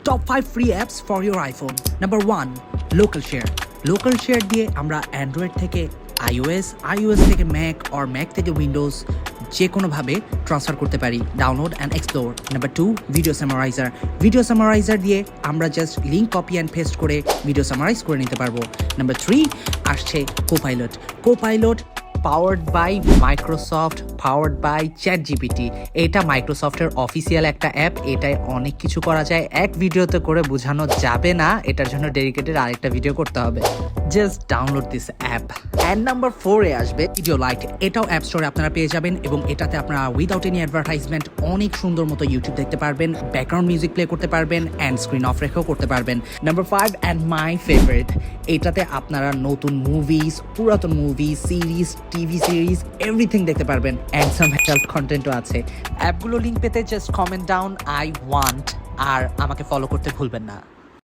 Top 5 free apps for your iPhone. Number 1, Local Share. Local Share দিয়ে আমরা Android থেকে iOS থেকে Mac or Mac থেকে Windows যে কোনোভাবে ট্রান্সফার করতে পারি। Download and explore. Number 2, video summariser. Video summariser দিয়ে আমরা just link copy and paste করে ভিডিও সামারাইজ করে নিতে পারবো। নাম্বার 3 আসছে Copilot. Copilot powered by Microsoft, powered by ChatGPT। এটা মাইক্রোসফটের অফিসিয়াল একটা অ্যাপ। এটায় অনেক কিছু করা যায়, এক ভিডিওতে করে বোঝানো যাবে না, এটার জন্য ডেডিকেটেড আরেকটা ভিডিও করতে হবে। Just download this app. And number 4 এ আসবে ভিডিও লাইট। এটাও অ্যাপ স্টোরে আপনারা পেয়ে যাবেন এবং এটাতে আপনারা উইদাউট এনি অ্যাডভার্টাইজমেন্ট অনেক সুন্দর মতো ইউটিউব দেখতে পারবেন, ব্যাকগ্রাউন্ড মিউজিক প্লে করতে পারবেন অ্যান্ড স্ক্রিন অফ রেখেও করতে পারবেন। নাম্বার 5 অ্যান্ড মাই ফেভারিট, এটাতে আপনারা নতুন মুভিজ, পুরাতন movie, series, TV series everything দেখতে পারবেন অ্যান্ড সাম হেল্প কন্টেন্টও আছে। অ্যাপগুলো লিঙ্ক পেতে just comment down I want আর আমাকে ফলো করতে ভুলবেন না।